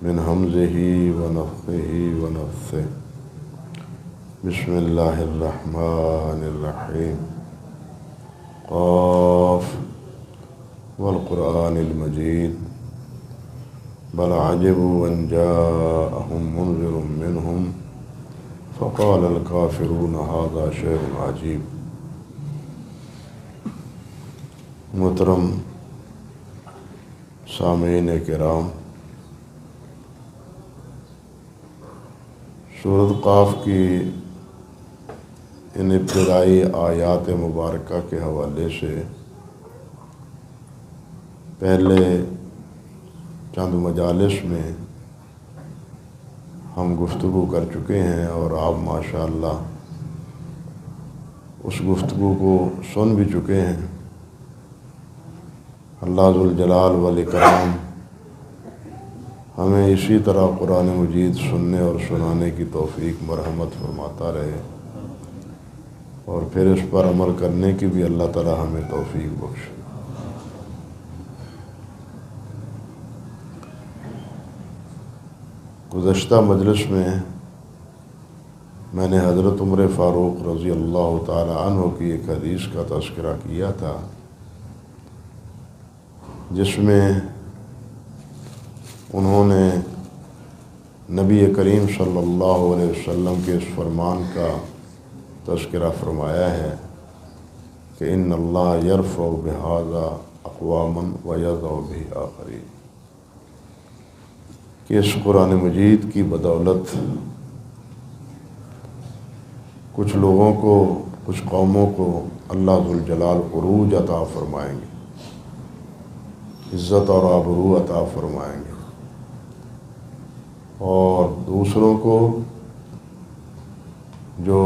من حمزه ونفخه ونفثه بسم الله الرحمن الرحيم قاف والقرآن المجيد بل عجبوا أن جاءهم منذر منهم فقال الكافرون هذا شيء عجيب۔ محترم سامعین کرام، سورۃ قاف کی ان ابتدائی آیات مبارکہ کے حوالے سے پہلے چند مجالس میں ہم گفتگو کر چکے ہیں اور آپ ماشاءاللہ اس گفتگو کو سن بھی چکے ہیں۔ اللہ ذوالجلال والاکرام ہمیں اسی طرح قرآن مجید سننے اور سنانے کی توفیق مرحمت فرماتا رہے، اور پھر اس پر عمل کرنے کی بھی اللہ تعالی ہمیں توفیق بخشے۔ گزشتہ مجلس میں نے حضرت عمر فاروق رضی اللہ تعالی عنہ کی ایک حدیث کا تذکرہ کیا تھا، جس میں انہوں نے نبی کریم صلی اللہ علیہ وسلم کے اس فرمان کا تذکرہ فرمایا ہے کہ ان اللہ یرفع بہذا اقواما ویضع بہ آخرین، کہ اس قرآن مجید کی بدولت کچھ لوگوں کو، کچھ قوموں کو اللہ ذوالجلال عروج عطا فرمائیں گے، عزت اور آبرو عطا فرمائیں گے، اور دوسروں کو جو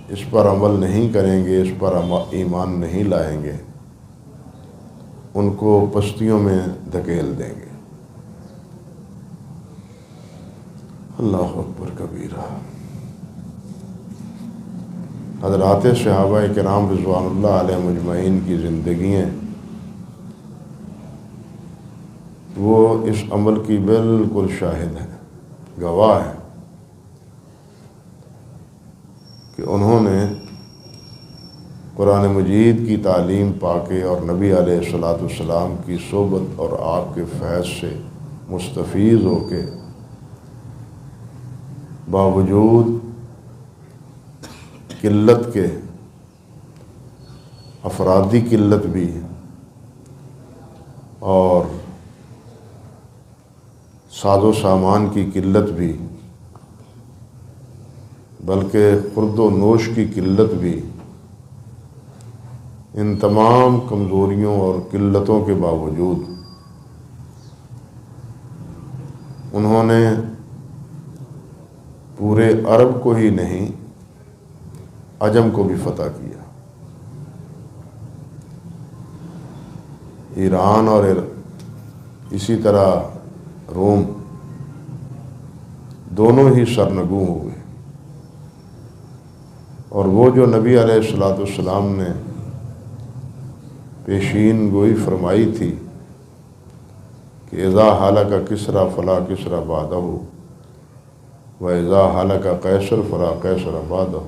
اس پر عمل نہیں کریں گے، اس پر ایمان نہیں لائیں گے، ان کو پستیوں میں دھکیل دیں گے۔ اللہ اکبر کبیرہ۔ حضرات صحابہ کرام رضوان اللہ علیہ مجمعین کی زندگیاں وہ اس عمل کی بالکل شاہد ہیں، گواہ ہیں کہ انہوں نے قرآن مجید کی تعلیم پا کے اور نبی علیہ الصلوۃ والسلام کی صحبت اور آپ کے فیض سے مستفیض ہو کے باوجود قلت کے، افرادی قلت بھی اور ساز و سامان کی قلت بھی، بلکہ خورد و نوش کی قلت بھی، ان تمام کمزوریوں اور قلتوں کے باوجود انہوں نے پورے عرب کو ہی نہیں، عجم کو بھی فتح کیا۔ ایران اور اسی طرح روم دونوں ہی سرنگوں ہوئے، اور وہ جو نبی علیہ الصلوۃ والسلام نے پیشین گوئی فرمائی تھی کہ اذا ہلک کسریٰ فلا کسریٰ بعدہ وَإِذَا هَلَكَ قیصر فلا قیصر بعدہ،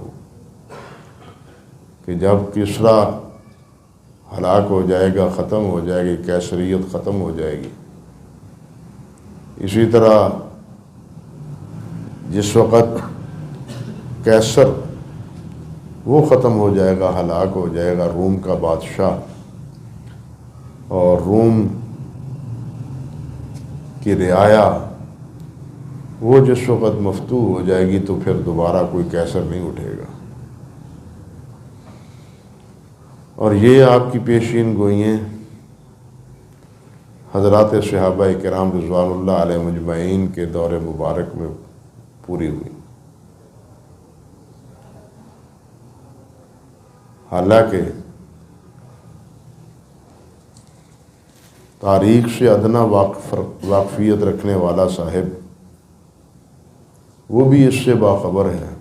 کہ جب کسریٰ ہلاک ہو جائے گا، ختم ہو جائے گی، قیصریت ختم ہو جائے گی، اسی طرح جس وقت قیصر وہ ختم ہو جائے گا، ہلاک ہو جائے گا، روم کا بادشاہ، اور روم کی رعایا وہ جس وقت مفتوح ہو جائے گی تو پھر دوبارہ کوئی قیصر نہیں اٹھے گا۔ اور یہ آپ کی پیشین گوئییں حضرات صحابہ کرام رضوان اللہ علیہ مجمعین کے دور مبارک میں پوری ہوئی۔ حالانکہ تاریخ سے ادنا واقفیت رکھنے والا صاحب وہ بھی اس سے باخبر ہے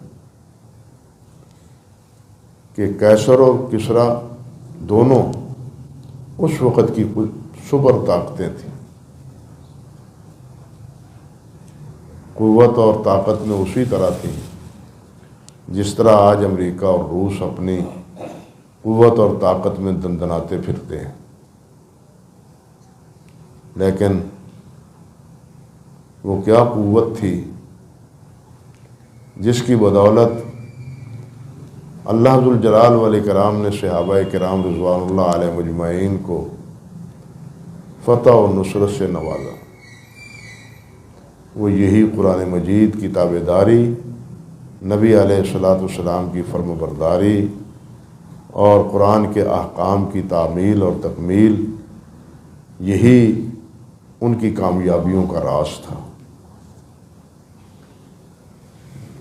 کہ قیصر اور کسریٰ دونوں اس وقت کی سپر طاقتیں تھیں، قوت اور طاقت میں اسی طرح تھی جس طرح آج امریکہ اور روس اپنی قوت اور طاقت میں دندناتے پھرتے ہیں، لیکن وہ کیا قوت تھی جس کی بدولت اللہ ذوالجلال والاکرام نے صحابہ کرام رضوان اللہ علیہ مجمعین کو فتح و نصرت سے نوازا۔ وہ یہی قرآن مجید کی تابعداری، نبی علیہ الصلاۃ والسلام کی فرم برداری اور قرآن کے احکام کی تعمیل اور تکمیل، یہی ان کی کامیابیوں کا راز تھا۔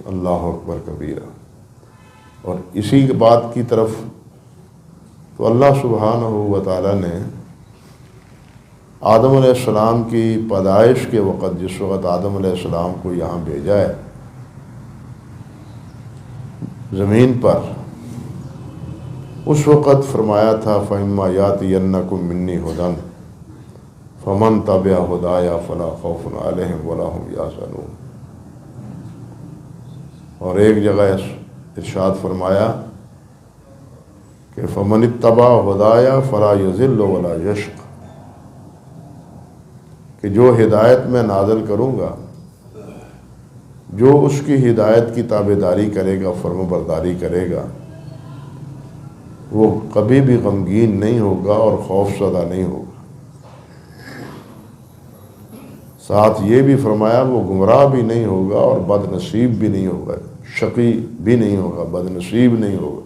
اللہ اکبر کبیرہ۔ اور اسی بات کی طرف تو اللہ سبحانہ و تعالیٰ نے آدم علیہ السلام کی پیدائش کے وقت، جس وقت آدم علیہ السلام کو یہاں بھیجا ہے زمین پر، اس وقت فرمایا تھا فَإِمَّا يَأْتِيَنَّكُم مِّنِّي هُدًى فَمَن تَبِعَ هُدَايَ فَلَا خَوْفٌ عَلَيْهِمْ وَلَا هُمْ يَحْزَنُونَ۔ اور ایک جگہ ارشاد فرمایا کہ فَمَنِ اتَّبَعَ هُدَايَ فَلَا يَضِلُّ وَلَا يَشْقَىٰ، کہ جو ہدایت میں نازل کروں گا، جو اس کی ہدایت کی تابعداری کرے گا، فرم برداری کرے گا، وہ کبھی بھی غمگین نہیں ہوگا اور خوف زدہ نہیں ہوگا۔ ساتھ یہ بھی فرمایا وہ گمراہ بھی نہیں ہوگا اور بد نصیب بھی نہیں ہوگا، شقی بھی نہیں ہوگا، بد نصیب نہیں ہوگا۔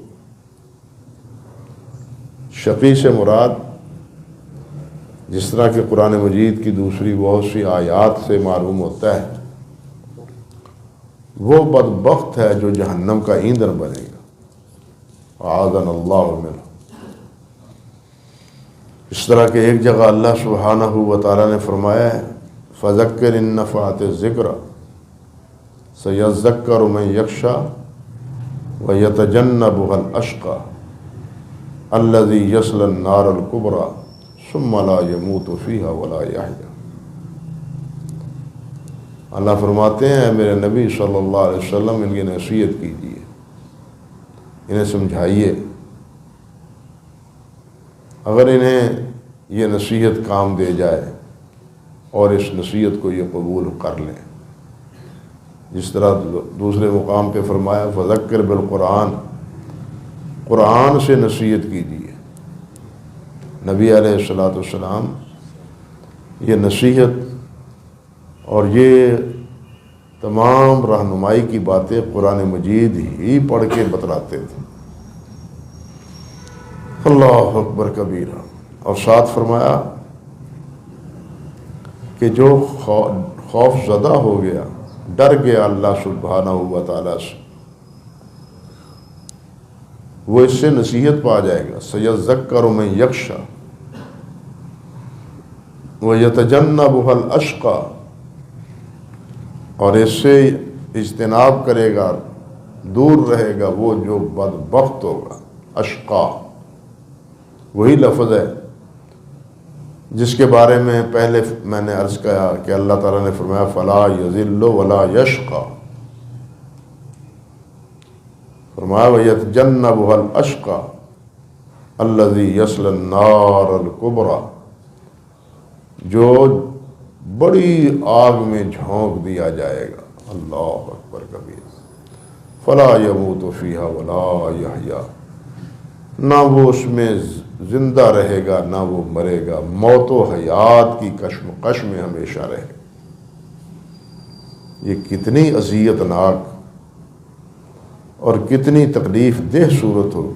شقی سے مراد، جس طرح کہ قرآن مجید کی دوسری بہت سی آیات سے معلوم ہوتا ہے، وہ بدبخت ہے جو جہنم کا ایندھن بنے گا، اعاذنا اللہ منہ۔ اس طرح کہ ایک جگہ اللہ سبحانہ و تعالیٰ نے فرمایا ہے فَذَكِّرْ إِن نَّفَعَتِ الذِّكْرَىٰ سَيَذَّكَّرُ مَن يَخْشَىٰ وَيَتَجَنَّبُهَا الْأَشْقَىٰ الَّذِي يَصْلَى النَّارَ الْكُبْرَىٰ ثُمَّ لَا يَمُوتُ فِيهَا وَلَا يَحْيَىٰ۔ اللہ فرماتے ہیں میرے نبی صلی اللہ علیہ وسلم ان کی نصیحت کیجیے، انہیں سمجھائیے، اگر انہیں یہ نصیحت کام دے جائے اور اس نصیحت کو یہ قبول کر لیں، جس طرح دوسرے مقام پہ فرمایا فذکر بالقرآن، قرآن سے نصیحت کیجیے۔ نبی علیہ الصلاۃ والسلام یہ نصیحت اور یہ تمام رہنمائی کی باتیں قرآن مجید ہی پڑھ کے بتلاتے تھے۔ اللہ اکبر کبیرہ۔ اور ساتھ فرمایا کہ جو خوف زدہ ہو گیا، ڈر گیا اللہ سبحانہ و تعالیٰ سے، وہ اس سے نصیحت پا جائے گا۔ سَيَذَّكَّرُ مَن يَخْشَىٰ وَيَتَجَنَّبُهَا الْأَشْقَىٰ، اور اس سے اجتناب کرے گا، دور رہے گا وہ جو بدبخت ہوگا۔ اشقا وہی لفظ ہے جس کے بارے میں پہلے میں نے عرض کیا کہ اللہ تعالیٰ نے فرمایا فَلَا يَضِلُّ وَلَا يَشْقَىٰ، فرمایا وَيَتَجَنَّبُهَا الْأَشْقَىٰ الَّذِي يَصْلَى النَّارَ الْكُبْرَىٰ، جو بڑی آگ میں جھونک دیا جائے گا۔ اللہ اکبر کبیر۔ فَلَا يَمُوتُ فِيهَا وَلَا يَحْيَىٰ، نہ وہ اس میں زندہ رہے گا نہ وہ مرے گا، موت و حیات کی کشمکش میں ہمیشہ رہے گا۔ یہ کتنی اذیت ناک اور کتنی تکلیف دہ صورت ہو۔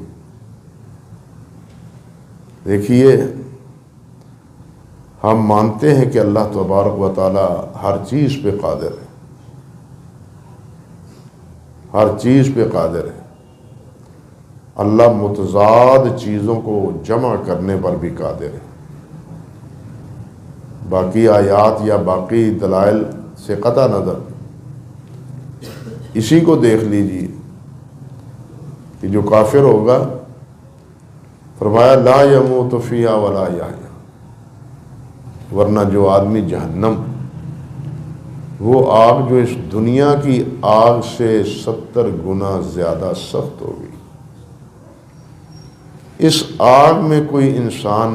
دیکھیے، ہم مانتے ہیں کہ اللہ تبارک و تعالی ہر چیز پہ قادر ہے، ہر چیز پہ قادر ہے۔ اللہ متضاد چیزوں کو جمع کرنے پر بھی قادر ہے۔ باقی آیات یا باقی دلائل سے قطع نظر اسی کو دیکھ لیجیے کہ جو کافر ہوگا، فرمایا لا یموت فیہا ولا یحییٰ، ورنہ جو آدمی جہنم وہ آگ جو اس دنیا کی آگ سے 70 گنا زیادہ سخت ہوگی۔ اس آگ میں کوئی انسان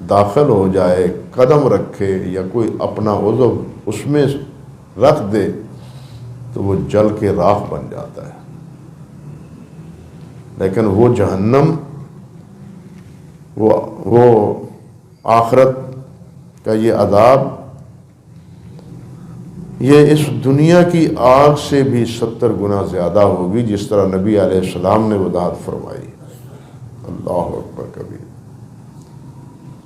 داخل ہو جائے، قدم رکھے یا کوئی اپنا عضو اس میں رکھ دے تو وہ جل کے راکھ بن جاتا ہے۔ لیکن وہ جہنم، وہ آخرت کا یہ عذاب، یہ اس دنیا کی آگ سے بھی 70 گنا زیادہ ہوگی، جس طرح نبی علیہ السلام نے وضاحت فرمائی۔ اللہ اکبر کبیر۔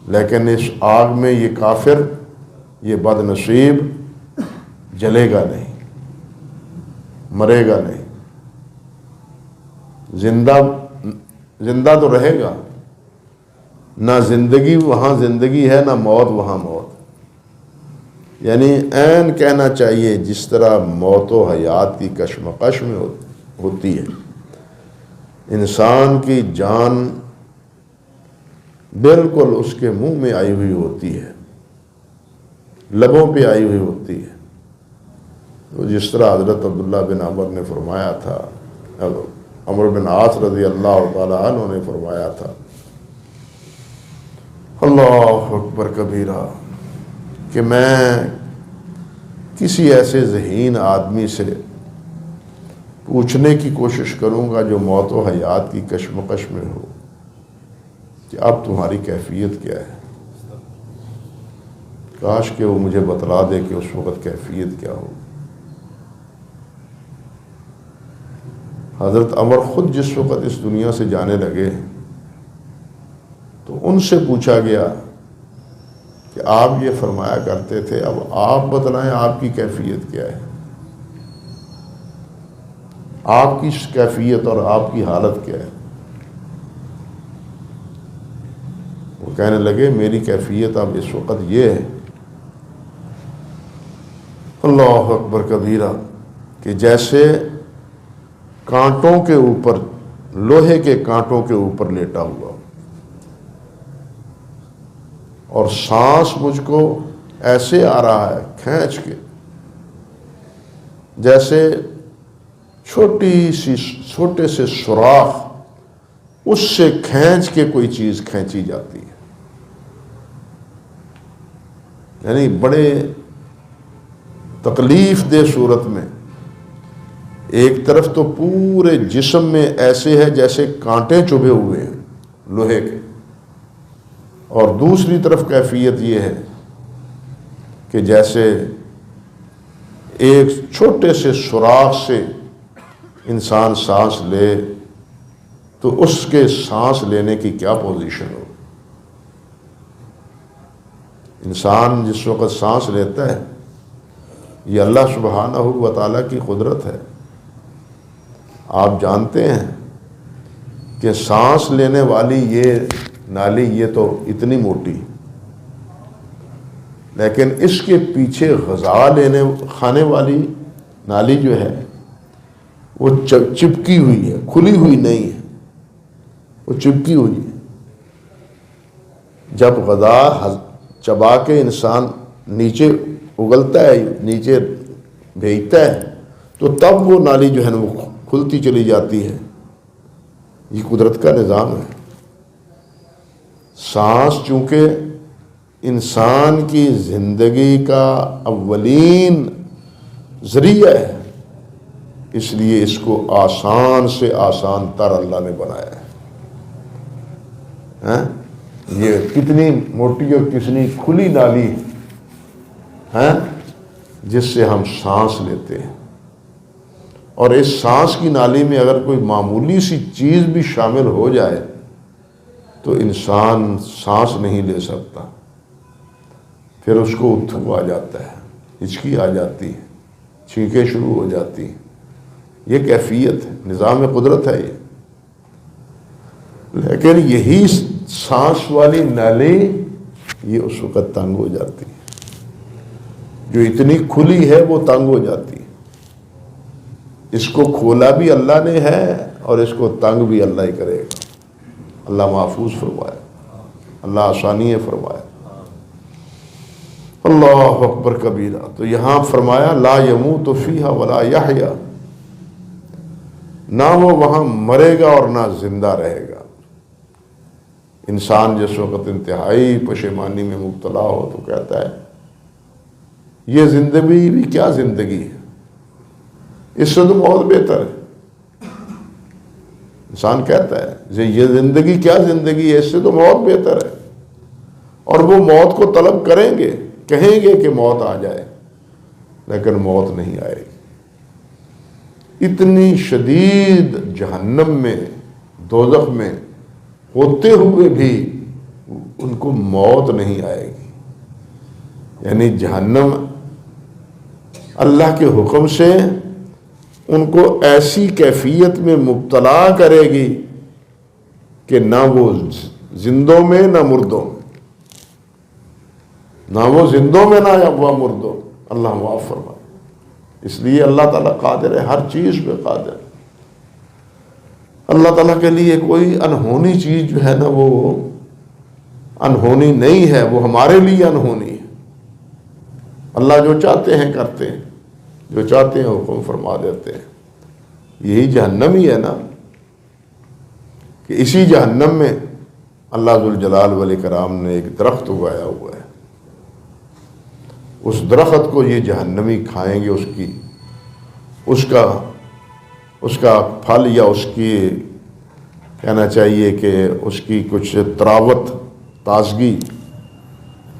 لیکن اس آگ میں یہ کافر، یہ بد نصیب جلے گا نہیں، مرے گا نہیں، زندہ تو رہے گا۔ نہ زندگی وہاں زندگی ہے، نہ موت وہاں موت۔ یعنی عین کہنا چاہیے جس طرح موت و حیات کی کشمکش میں ہوتی ہے، انسان کی جان بالکل اس کے منہ میں آئی ہوئی ہوتی ہے، لبوں پہ آئی ہوئی ہوتی ہے۔ تو جس طرح حضرت عبداللہ بن عمر نے فرمایا تھا، عمر بن عاص رضی اللہ تعالی عنہ نے فرمایا تھا، اللہ اکبر کبیرہ، کہ میں کسی ایسے ذہین آدمی سے پوچھنے کی کوشش کروں گا جو موت و حیات کی کشمکش میں ہو کہ اب تمہاری کیفیت کیا ہے۔ کاش کہ وہ مجھے بتلا دے کہ اس وقت کیفیت کیا ہو۔ حضرت عمر خود جس وقت اس دنیا سے جانے لگے تو ان سے پوچھا گیا کہ آپ یہ فرمایا کرتے تھے، اب آپ بتلائیں آپ کی کیفیت کیا ہے، آپ کی کیفیت اور آپ کی حالت کیا ہے۔ وہ کہنے لگے میری کیفیت اب اس وقت یہ ہے، اللہ اکبر کبیرہ، کہ جیسے کانٹوں کے اوپر، لوہے کے کانٹوں کے اوپر لیٹا ہوا، اور سانس مجھ کو ایسے آ رہا ہے کھینچ کے، جیسے چھوٹے سے سوراخ اس سے کھینچ کے کوئی چیز کھینچی جاتی ہے۔ یعنی بڑے تکلیف دہ صورت میں، ایک طرف تو پورے جسم میں ایسے ہے جیسے کانٹے چبھے ہوئے ہیں لوہے کے، اور دوسری طرف کیفیت یہ ہے کہ جیسے ایک چھوٹے سے سوراخ سے انسان سانس لے تو اس کے سانس لینے کی کیا پوزیشن ہو۔ انسان جس وقت سانس لیتا ہے، یہ اللہ سبحانہ و تعالیٰ کی قدرت ہے۔ آپ جانتے ہیں کہ سانس لینے والی یہ نالی یہ تو اتنی موٹی، لیکن اس کے پیچھے غذا کھانے والی نالی جو ہے وہ چپکی ہوئی ہے، کھلی ہوئی نہیں ہے، وہ چپکی ہوئی ہے۔ جب غذا چبا کے انسان نیچے اگلتا ہے، نیچے بھیجتا ہے، تو تب وہ نالی جو ہے نا وہ کھلتی چلی جاتی ہے۔ یہ قدرت کا نظام ہے۔ سانس چونکہ انسان کی زندگی کا اولین ذریعہ ہے، اس لیے اس کو آسان سے آسان تر اللہ نے بنایا ہے۔ یہ کتنی موٹی اور کتنی کھلی نالی ہے جس سے ہم سانس لیتے ہیں، اور اس سانس کی نالی میں اگر کوئی معمولی سی چیز بھی شامل ہو جائے تو انسان سانس نہیں لے سکتا، پھر اس کو اتھو آ جاتا ہے، ہچکی آ جاتی ہے، چھینکیں شروع ہو جاتی ہیں۔ یہ کیفیت ہے، نظام قدرت ہے یہ۔ لیکن یہی سانس والی نالی یہ اس وقت تنگ ہو جاتی ہے، جو اتنی کھلی ہے وہ تنگ ہو جاتی ہے۔ اس کو کھولا بھی اللہ نے ہے اور اس کو تنگ بھی اللہ ہی کرے گا۔ اللہ محفوظ فرمائے، اللہ آسانی فرمائے۔ اللہ اکبر کبیرہ۔ تو یہاں فرمایا لا یموت فیہا ولا یحیا، نہ وہ وہاں مرے گا اور نہ زندہ رہے گا۔ انسان جس وقت انتہائی پشیمانی میں مبتلا ہو تو کہتا ہے یہ زندگی بھی کیا زندگی ہے، اس سے تو موت بہتر ہے۔ انسان کہتا ہے یہ زندگی کیا زندگی ہے، اس سے تو موت بہتر ہے۔ اور وہ موت کو طلب کریں گے، کہیں گے کہ موت آ جائے، لیکن موت نہیں آئے گی۔ اتنی شدید جہنم میں، دوزخ میں ہوتے ہوئے بھی ان کو موت نہیں آئے گی۔ یعنی جہنم اللہ کے حکم سے ان کو ایسی کیفیت میں مبتلا کرے گی کہ نہ وہ زندوں میں نہ مردوں میں، نہ وہ زندوں میں نہ وہ مردوں۔ اللہ معاف فرمائے۔ اس لیے اللہ تعالیٰ قادر ہے، ہر چیز پہ قادر ہے۔ اللہ تعالیٰ کے لیے کوئی انہونی چیز جو ہے نا وہ انہونی نہیں ہے، وہ ہمارے لیے انہونی ہے۔ اللہ جو چاہتے ہیں کرتے ہیں، جو چاہتے ہیں حکم فرما دیتے ہیں۔ یہی جہنم ہی ہے نا، کہ اسی جہنم میں اللہ ذوالجلال والاکرام نے ایک درخت اگایا ہوا ہے۔ اس درخت کو یہ جہنمی کھائیں گے، اس کا پھل یا اس کی کہنا چاہیے کہ اس کی کچھ تراوت، تازگی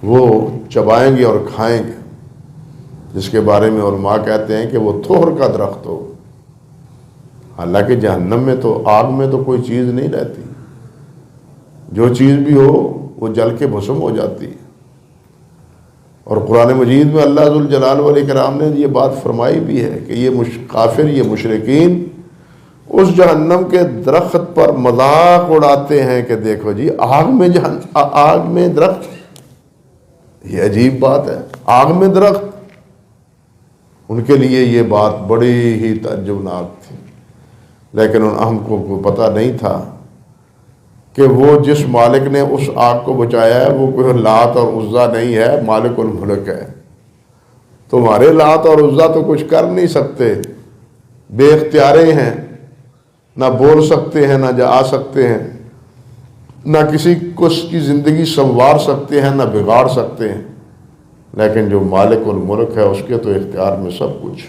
وہ چبائیں گے اور کھائیں گے، جس کے بارے میں علماء کہتے ہیں کہ وہ تھوہر کا درخت ہو۔ حالانکہ جہنم میں تو آگ میں تو کوئی چیز نہیں رہتی، جو چیز بھی ہو وہ جل کے بھسم ہو جاتی ہے۔ اور قرآن مجید میں اللہ ذوالجلال والاکرام نے یہ بات فرمائی بھی ہے کہ یہ کافر، یہ مشرکین اس جہنم کے درخت پر مذاق اڑاتے ہیں کہ دیکھو جی آگ میں درخت، یہ عجیب بات ہے، آگ میں درخت۔ ان کے لیے یہ بات بڑی ہی تعجبناک تھی، لیکن ہم کو پتہ نہیں تھا کہ وہ جس مالک نے اس آگ کو بچایا ہے وہ کوئی لات اور عزا نہیں ہے، مالک الملک ہے۔ تمہارے لات اور عزا تو کچھ کر نہیں سکتے، بے اختیارے ہیں، نہ بول سکتے ہیں، نہ جا سکتے ہیں، نہ کسی کو اس کی زندگی سنوار سکتے ہیں، نہ بگاڑ سکتے ہیں۔ لیکن جو مالک الملک ہے اس کے تو اختیار میں سب کچھ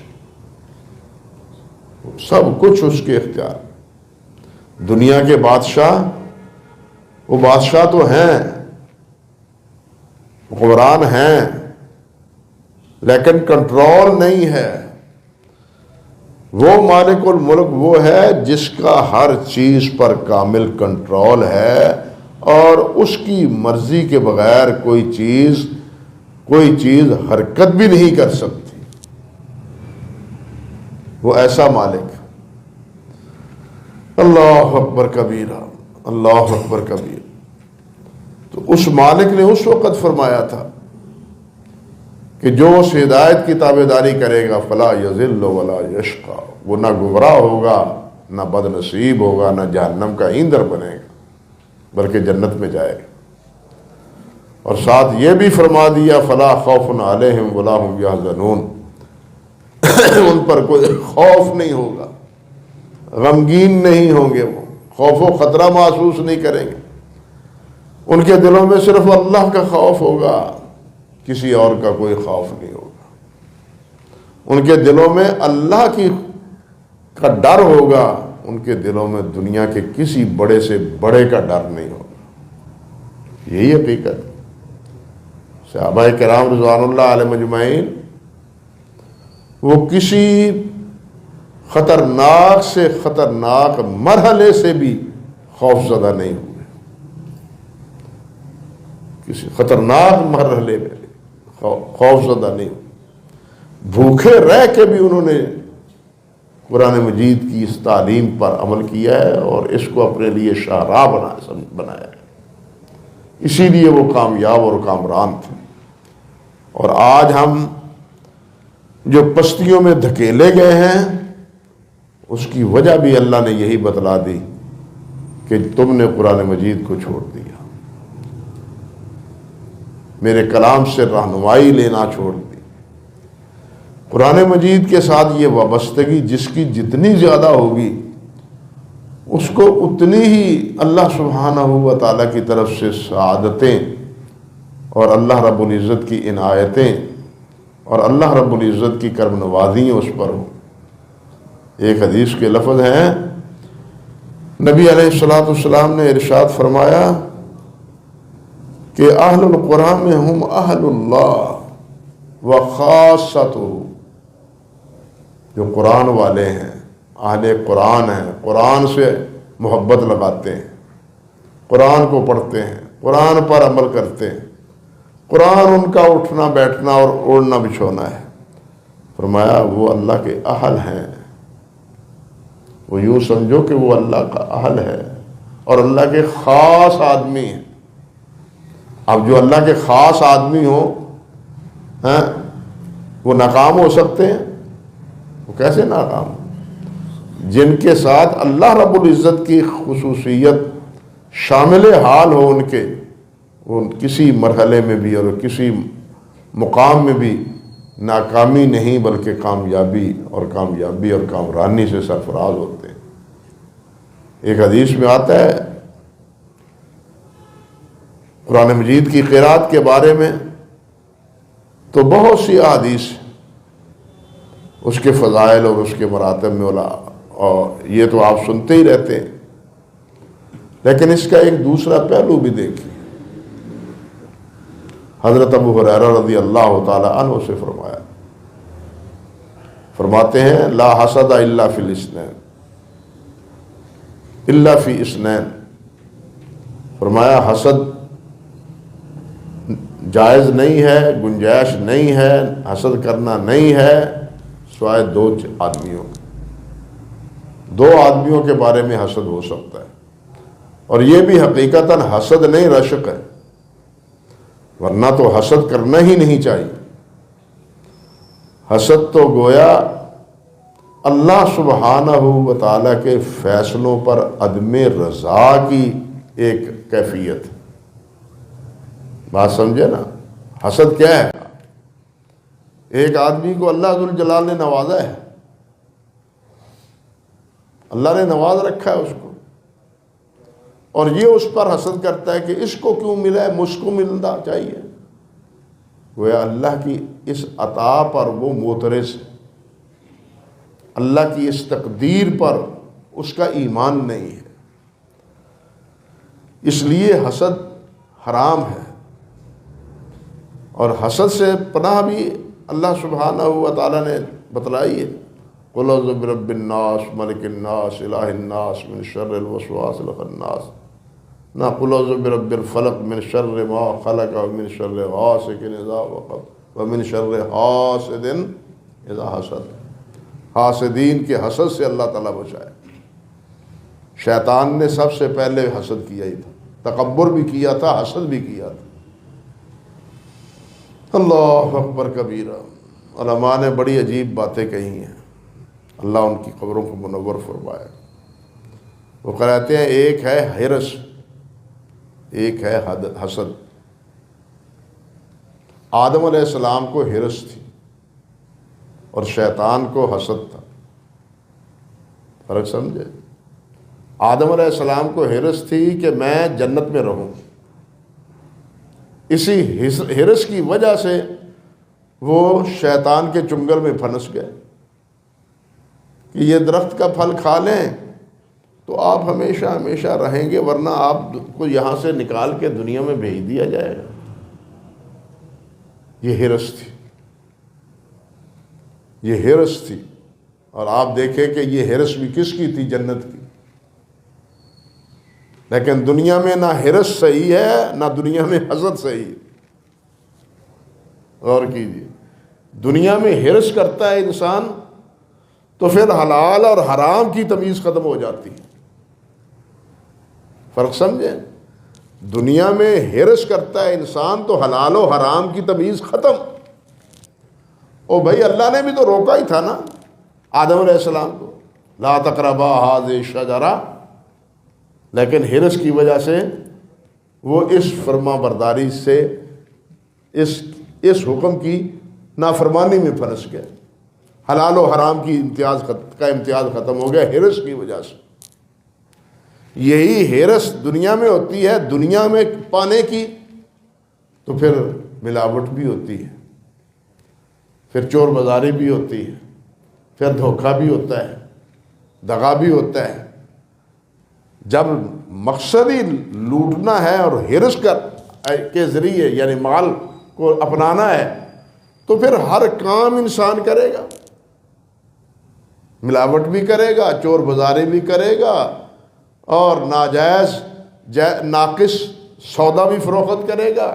اس کے اختیار۔ دنیا کے بادشاہ، وہ بادشاہ تو ہیں، حکمران ہیں، لیکن کنٹرول نہیں ہے۔ وہ مالک الملک وہ ہے جس کا ہر چیز پر کامل کنٹرول ہے، اور اس کی مرضی کے بغیر کوئی چیز حرکت بھی نہیں کر سکتی۔ وہ ایسا مالک۔ اللہ اکبر کبیرہ، اللہ اکبر کبیر۔ تو اس مالک نے اس وقت فرمایا تھا کہ جو اس ہدایت کی تابعداری کرے گا فلا یضل ولا یشقی، وہ نہ گمراہ ہوگا، نہ بد نصیب ہوگا، نہ جہنم کا ایندھن بنے گا، بلکہ جنت میں جائے گا۔ اور ساتھ یہ بھی فرما دیا فلا خوف علیہم ولا هم یحزنون، ان پر کوئی خوف نہیں ہوگا، غمگین نہیں ہوں گے، وہ خوف و خطرہ محسوس نہیں کریں گے۔ ان کے دلوں میں صرف اللہ کا خوف ہوگا، کسی اور کا کوئی خوف نہیں ہوگا۔ ان کے دلوں میں اللہ کا ڈر ہوگا، ان کے دلوں میں دنیا کے کسی بڑے سے بڑے کا ڈر نہیں ہوگا۔ یہی حقیقت۔ صحابہ کرام رضوان اللہ علیہ مجمعین وہ کسی خطرناک سے خطرناک مرحلے سے بھی خوف زدہ نہیں ہوئے، کسی خطرناک مرحلے میں خوف زدہ نہیں ہوئے۔ بھوکے رہ کے بھی انہوں نے قرآن مجید کی اس تعلیم پر عمل کیا ہے اور اس کو اپنے لیے شاہراہ بنایا ہے۔ اسی لیے وہ کامیاب اور کامران تھے۔ اور آج ہم جو پستیوں میں دھکیلے گئے ہیں، اس کی وجہ بھی اللہ نے یہی بتلا دی کہ تم نے قرآن مجید کو چھوڑ دیا۔ میرے کلام سے رہنمائی لینا چھوڑ دی۔ قرآن مجید کے ساتھ یہ وابستگی جس کی جتنی زیادہ ہوگی اس کو اتنی ہی اللہ سبحانہ و تعالیٰ کی طرف سے سعادتیں اور اللہ رب العزت کی عنایتیں اور اللہ رب العزت کی کرم نوازیاں اس پر ہوں۔ ایک حدیث کے لفظ ہیں، نبی علیہ الصلوۃ والسلام نے ارشاد فرمایا کہ اہل القرآن میں ہم اہل اللہ و خاصتہ، جو قرآن والے ہیں، اہل قرآن ہیں، قرآن سے محبت لگاتے ہیں، قرآن کو پڑھتے ہیں، قرآن پر عمل کرتے ہیں، قرآن ان کا اٹھنا بیٹھنا اور اوڑھنا بچھونا ہے، فرمایا وہ اللہ کے اہل ہیں۔ وہ یوں سمجھو کہ وہ اللہ کا اہل ہے اور اللہ کے خاص آدمی ہیں۔ اب جو اللہ کے خاص آدمی ہوں وہ ناکام ہو سکتے ہیں؟ وہ کیسے ناکام ہو؟ جن کے ساتھ اللہ رب العزت کی خصوصیت شامل حال ہو ان کے، وہ کسی مرحلے میں بھی اور کسی مقام میں بھی ناکامی نہیں بلکہ کامیابی اور کامرانی سے سرفراز ہوتے ہیں۔ ایک حدیث میں آتا ہے قرآن مجید کی قرات کے بارے میں، تو بہت سی احادیث اس کے فضائل اور اس کے مراتب میں اور یہ تو آپ سنتے ہی رہتے ہیں، لیکن اس کا ایک دوسرا پہلو بھی دیکھیں۔ حضرت ابو ہریرہ رضی اللہ تعالی عنہ سے فرماتے ہیں لا حسد الا فی الاثنین، الا فی اثنین، فرمایا حسد جائز نہیں ہے، گنجائش نہیں ہے، حسد کرنا نہیں ہے سوائے دو آدمیوں کے بارے میں حسد ہو سکتا ہے، اور یہ بھی حقیقتاً حسد نہیں رشک ہے، ورنہ تو حسد کرنا ہی نہیں چاہیے۔ حسد تو گویا اللہ سبحانہ و تعالیٰ کے فیصلوں پر عدم رضا کی ایک کیفیت، بات سمجھے نا؟ حسد کیا ہے؟ ایک آدمی کو اللہ ذوالجلال نے نوازا ہے، اللہ نے نواز رکھا ہے اس کو، اور یہ اس پر حسد کرتا ہے کہ اس کو کیوں ملا ہے، مجھ کو ملنا چاہیے۔ گویا اللہ کی اس عطا پر وہ معترض، اللہ کی اس تقدیر پر اس کا ایمان نہیں ہے، اس لیے حسد حرام ہے۔ اور حسد سے پناہ بھی اللہ سبحانہ و تعالیٰ نے بتلائی ہے، قل اعوذ برب الناس ملک الناس الہ الناس من شر الوسواس الخناس، نہ قل اعوذ برب الفلق من شر ما خلق ومن شر غاسق اذا وقب ومن شر حاسد اذا حسد۔ حاسدین کے حسد سے اللہ تعالیٰ بچائے۔ شیطان نے سب سے پہلے حسد کیا ہی تھا، تکبر بھی کیا تھا، حسد بھی کیا تھا۔ اللہ اکبر کبیرہ۔ علماء نے بڑی عجیب باتیں کہی ہیں، اللہ ان کی قبروں کو منور فرمائے۔ وہ کہتے ہیں ایک ہے حرص، ایک ہے حسد۔ آدم علیہ السلام کو حرص تھی اور شیطان کو حسد تھا، فرق سمجھے؟ آدم علیہ السلام کو حرص تھی کہ میں جنت میں رہوں، اسی حرص کی وجہ سے وہ شیطان کے چنگل میں پھنس گئے کہ یہ درخت کا پھل کھا لیں تو آپ ہمیشہ ہمیشہ رہیں گے، ورنہ آپ کو یہاں سے نکال کے دنیا میں بھیج دیا جائے گا۔ یہ حرص تھی، یہ حرص تھی۔ اور آپ دیکھیں کہ یہ حرص بھی کس کی تھی؟ جنت کی۔ لیکن دنیا میں نہ حرص صحیح ہے نہ دنیا میں حسد صحیح ہے۔ غور کیجیے، دنیا میں حرص کرتا ہے انسان تو پھر حلال اور حرام کی تمیز ختم ہو جاتی ہے، فرق سمجھیں؟ دنیا میں حرص کرتا ہے انسان تو حلال و حرام کی تمیز ختم۔ او بھائی اللہ نے بھی تو روکا ہی تھا نا آدم علیہ السلام کو، لا تقربا هذه الشجرہ، لیکن حرص کی وجہ سے وہ اس فرما برداری سے اس حکم کی نافرمانی میں پھنس گئے، حلال و حرام کی امتیاز ختم ہو گیا ہرس کی وجہ سے۔ یہی ہرس دنیا میں ہوتی ہے، دنیا میں پانے کی، تو پھر ملاوٹ بھی ہوتی ہے، پھر چور بازاری بھی ہوتی ہے، پھر دھوکہ بھی ہوتا ہے، دغا بھی ہوتا ہے۔ جب مقصد ہی لوٹنا ہے اور ہرس کے ذریعے یعنی مال کو اپنانا ہے، تو پھر ہر کام انسان کرے گا، ملاوٹ بھی کرے گا، چور بازاری بھی کرے گا، اور ناجائز ناقص سودا بھی فروخت کرے گا۔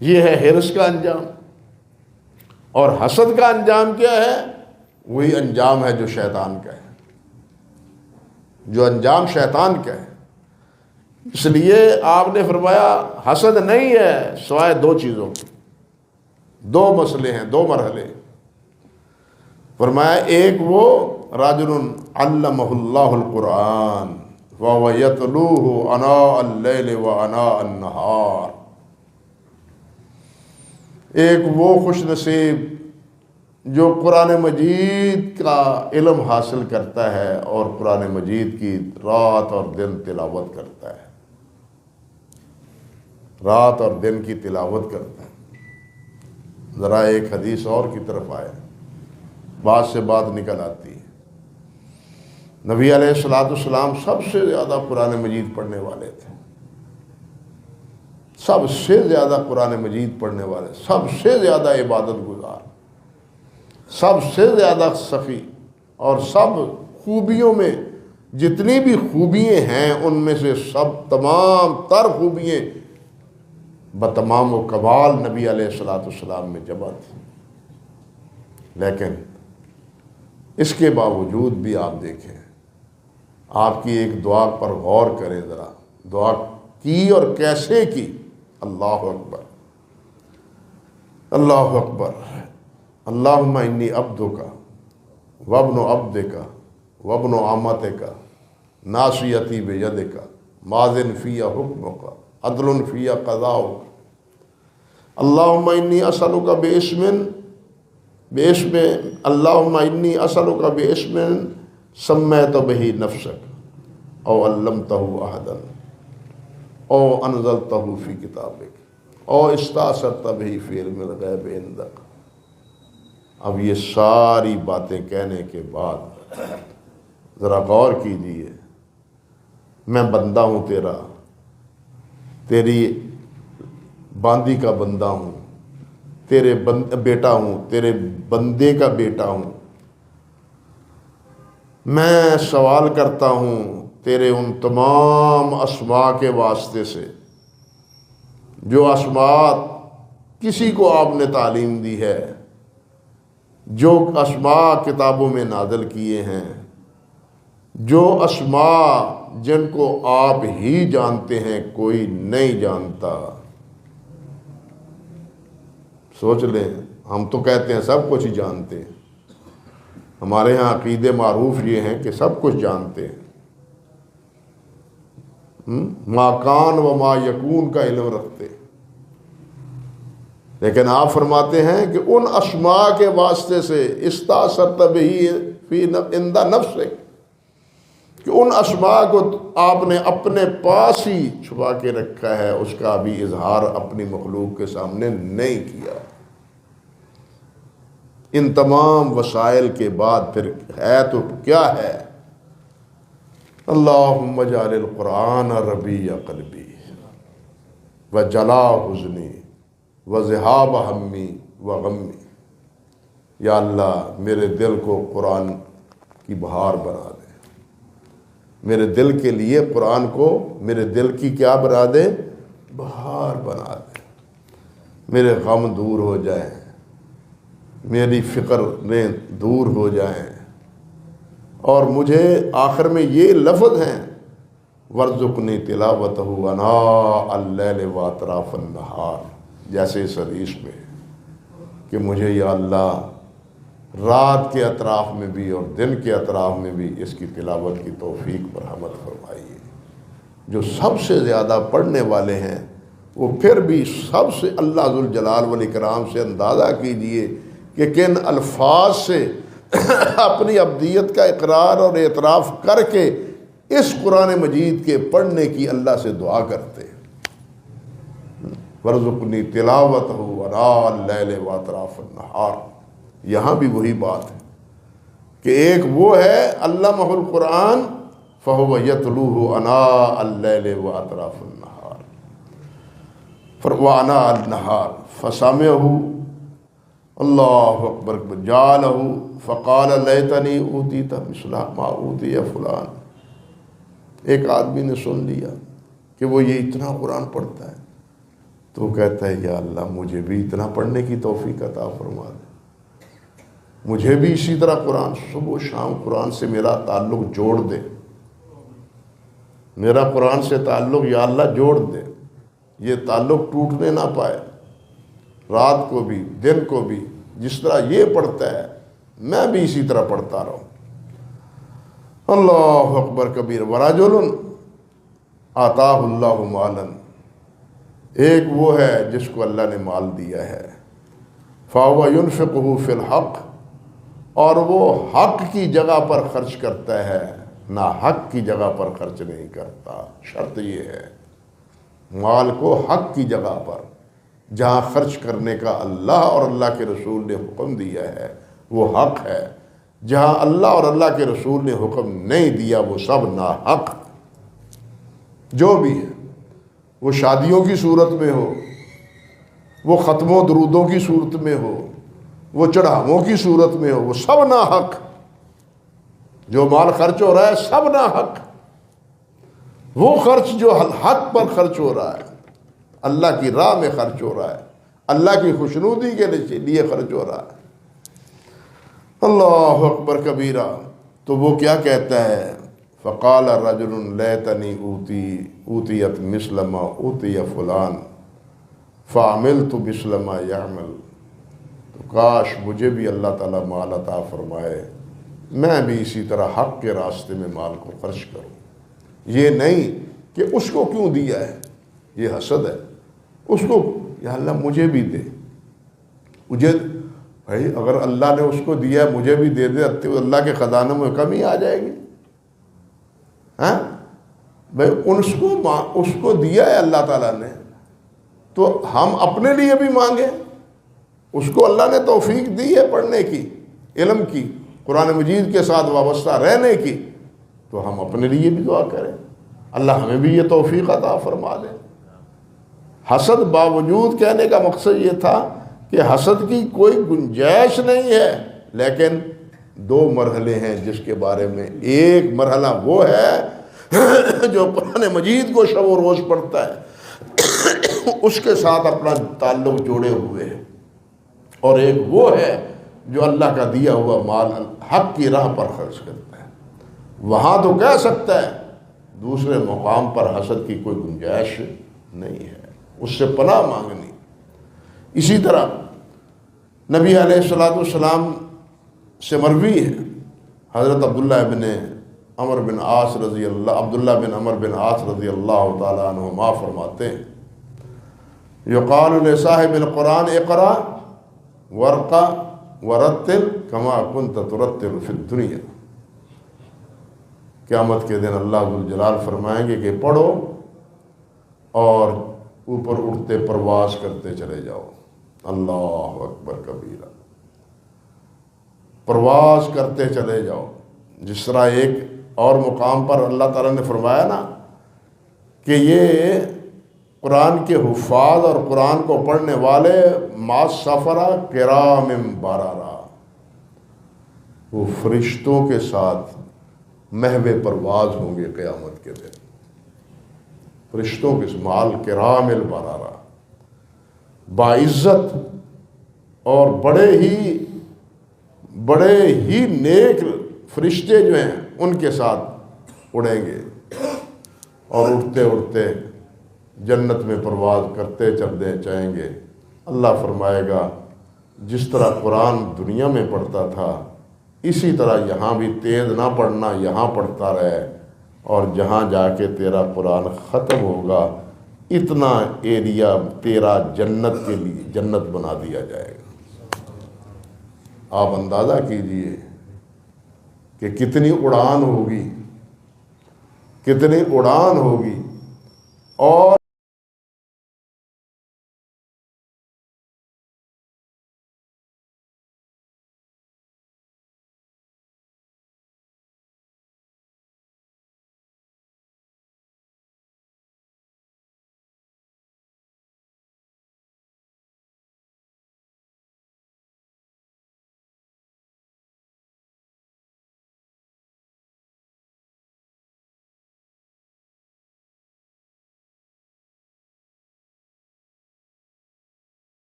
یہ ہے ہرس کا انجام۔ اور حسد کا انجام کیا ہے؟ وہی انجام ہے جو شیطان کا ہے، جو انجام شیطان کا ہے۔ اس لیے آپ نے فرمایا حسد نہیں ہے سوائے دو چیزوں کے، دو مسئلے ہیں، دو مرحلے۔ فرمایا ایک وہ رجل علمہ اللہ القرآن وهو يتلوه آناء اللیل وآناء النہار، ایک وہ خوش نصیب جو قرآن مجید کا علم حاصل کرتا ہے اور قرآن مجید کی رات اور دن تلاوت کرتا ہے، رات اور دن کی تلاوت کرتا ہے۔ ذرا ایک حدیث اور کی طرف آئے، بات سے بات نکل آتی ہے۔ نبی علیہ السلام سب سے زیادہ قرآن مجید پڑھنے والے تھے، سب سے زیادہ قرآن مجید پڑھنے والے، سب سے زیادہ عبادت گزار، سب سے زیادہ سخی، اور سب خوبیوں میں جتنی بھی خوبیاں ہیں ان میں سے سب تمام تر خوبیاں بتمام و کمال نبی علیہ السلام میں جمع تھی۔ لیکن اس کے باوجود بھی آپ دیکھیں، آپ کی ایک دعا پر غور کریں ذرا، دعا کی اور کیسے کی۔ اللہ اکبر، اللہ اکبر، اللہم انی عبدک وابن عبدک وابن امتک ناصیتی بیدک ماض فی حکمک عدل فی قضاؤک، اللہم انی اسألک اللہم انی اسألک باسم سمیت بہ نفسک او علمتہ احدا او انزلتہ فی کتابک او استأثرت بہ فی علم الغیب عندک۔ اب یہ ساری باتیں کہنے کے بعد ذرا غور کیجیے، میں بندہ ہوں تیرا، تیری باندی کا بندہ ہوں، تیرے بیٹا ہوں، تیرے بندے کا بیٹا ہوں، میں سوال کرتا ہوں تیرے ان تمام اسماء کے واسطے سے جو اسماء کسی کو آپ نے تعلیم دی ہے، جو اسماء کتابوں میں نازل کیے ہیں، جو اسماء جن کو آپ ہی جانتے ہیں، کوئی نہیں جانتا۔ سوچ لیں، ہم تو کہتے ہیں سب کچھ ہی جانتے ہیں، ہمارے ہاں عقیدے معروف یہ ہیں کہ سب کچھ جانتے ہیں، ما کان و ما یکون کا علم رکھتے، لیکن آپ فرماتے ہیں کہ ان اسماء کے واسطے سے استأثرت بہ فی عند نفسک، کہ ان اسماء کو آپ نے اپنے پاس ہی چھپا کے رکھا ہے، اس کا بھی اظہار اپنی مخلوق کے سامنے نہیں کیا۔ ان تمام وسائل کے بعد پھر ہے تو کیا ہے؟ اللہم اجعل القرآن ربیع قلبی وجلاء حزنی وذہاب ہمی وغمی۔ یا اللہ میرے دل کو قرآن کی بہار بنا دے، میرے دل کے لیے قرآن کو میرے دل کی کیا بنا دے؟ بہار بنا دے، میرے غم دور ہو جائیں، میری فکریں دور ہو جائیں، اور مجھے آخر میں یہ لفظ ہیں وَارْزُقْنِي تِلَاوَتَهُ آنَاءَ اللَّيْلِ وَأَطْرَافَ النَّهَارِ، جیسے اس حدیث میں کہ مجھے یا اللہ رات کے اطراف میں بھی اور دن کے اطراف میں بھی اس کی تلاوت کی توفیق مرحمت فرمائیے۔ جو سب سے زیادہ پڑھنے والے ہیں وہ پھر بھی سب سے اللہ ذوالجلال والاکرام سے اندازہ کیجئے کہ کن الفاظ سے اپنی عبدیت کا اقرار اور اعتراف کر کے اس قرآن مجید کے پڑھنے کی اللہ سے دعا کرتے ہیں۔ وَارْزُقْنِي تِلَاوَتَهُ آنَاءَ اللَّيْلِ وَأَطْرَافَ النَّهَارِ۔ یہاں بھی وہی بات ہے کہ ایک وہ ہے علمہ القرآن فَهُوَ يَتْلُوهُ آنَاءَ اللَّيْلِ وَأَطْرَافَ النَّهَارِ وَآنَاءَ النَّهَارِ فَسَمِعَهُ اللہ اکبر جَعَلَهُ فَقَالَ لَيْتَنِي أُوتِيتَ مِثْلَ مَا أُوتِيَ فُلَانٌ۔ ایک آدمی نے سن لیا کہ وہ یہ اتنا قرآن پڑھتا ہے، تو کہتا ہے یا اللہ مجھے بھی اتنا پڑھنے کی توفیق عطا فرما دے، مجھے بھی اسی طرح قرآن صبح و شام قرآن سے میرا تعلق جوڑ دے، میرا قرآن سے تعلق یا اللہ جوڑ دے، یہ تعلق ٹوٹنے نہ پائے، رات کو بھی دن کو بھی جس طرح یہ پڑھتا ہے میں بھی اسی طرح پڑھتا رہوں۔ اللہ اکبر کبیر۔ ورجل آتاہ اللہ مالا، ایک وہ ہے جس کو اللہ نے مال دیا ہے، فَهُوَ يُنْفِقُهُ فِي الْحَقِّ، اور وہ حق کی جگہ پر خرچ کرتا ہے، نہ حق کی جگہ پر خرچ نہیں کرتا۔ شرط یہ ہے مال کو حق کی جگہ پر، جہاں خرچ کرنے کا اللہ اور اللہ کے رسول نے حکم دیا ہے وہ حق ہے، جہاں اللہ اور اللہ کے رسول نے حکم نہیں دیا وہ سب ناحق جو بھی ہے، وہ شادیوں کی صورت میں ہو، وہ ختم و درودوں کی صورت میں ہو، وہ چڑھاووں کی صورت میں ہو، وہ سب ناحق۔ جو مال خرچ ہو رہا ہے سب ناحق، وہ خرچ جو حق پر خرچ ہو رہا ہے، اللہ کی راہ میں خرچ ہو رہا ہے، اللہ کی خوشنودی کے لیے خرچ ہو رہا ہے۔ اللہ اکبر کبیرہ۔ تو وہ کیا کہتا ہے؟ فقال رجل لیتنی اوتیت مثل ما اوتی فلان فعملت مثل ما یعمل۔ تو کاش مجھے بھی اللہ تعالیٰ مال عطا فرمائے، میں بھی اسی طرح حق کے راستے میں مال کو خرچ کروں، یہ نہیں کہ اس کو کیوں دیا ہے، یہ حسد ہے، اس کو یا اللہ مجھے بھی دے، مجھے بھائی اگر اللہ نے اس کو دیا ہے مجھے بھی دے دے، اللہ کے خزانوں میں کمی آ جائے گی؟ ہاں بھائی اس کو دیا ہے اللہ تعالیٰ نے، تو ہم اپنے لیے بھی مانگیں، اس کو اللہ نے توفیق دی ہے پڑھنے کی، علم کی، قرآن مجید کے ساتھ وابستہ رہنے کی، تو ہم اپنے لیے بھی دعا کریں اللہ ہمیں بھی یہ توفیق عطا فرما دے۔ حسد باوجود کہنے کا مقصد یہ تھا کہ حسد کی کوئی گنجائش نہیں ہے، لیکن دو مرحلے ہیں جس کے بارے میں، ایک مرحلہ وہ ہے جو قرآن مجید کو شب و روز پڑھتا ہے، اس کے ساتھ اپنا تعلق جوڑے ہوئے ہے، اور ایک وہ ہے جو اللہ کا دیا ہوا مال حق کی راہ پر خرچ کرتا ہے۔ وہاں تو کہہ سکتا ہے، دوسرے مقام پر حسد کی کوئی گنجائش نہیں ہے، اس سے پناہ مانگنی۔ اسی طرح نبی علیہ السلام سے مروی ہے، حضرت عبداللہ بن عمر بن عاص رضی اللہ تعالیٰ عنہما فرماتے ہیں، یقال لصاحب القرآن اقرأ ورقہ ورتل کما کنت ترتل فی الدنیا۔ قیامت کے دن اللہ ذوالجلال فرمائیں گے کہ پڑھو اور اوپر اٹھتے پرواز کرتے چلے جاؤ۔ اللہ اکبر کبیرہ، پرواز کرتے چلے جاؤ۔ جس طرح ایک اور مقام پر اللہ تعالیٰ نے فرمایا نا کہ یہ قرآن کے حفاظ اور قرآن کو پڑھنے والے ما سفرہ کرام بررہ، وہ فرشتوں کے ساتھ محو پرواز ہوں گے قیامت کے دن، فرشتوں کے مال کرام البررہ، باعزت اور بڑے ہی نیک فرشتے جو ہیں ان کے ساتھ اڑیں گے، اور اڑتے اڑتے جنت میں پرواز کرتے چلتے جائیں گے۔ اللہ فرمائے گا جس طرح قرآن دنیا میں پڑھتا تھا اسی طرح یہاں بھی تیز نہ پڑھنا، یہاں پڑھتا رہے، اور جہاں جا کے تیرا قرآن ختم ہوگا اتنا ایریا تیرا جنت کے لیے جنت بنا دیا جائے گا۔ آپ اندازہ کیجئے کہ کتنی اڑان ہوگی، کتنی اڑان ہوگی، اور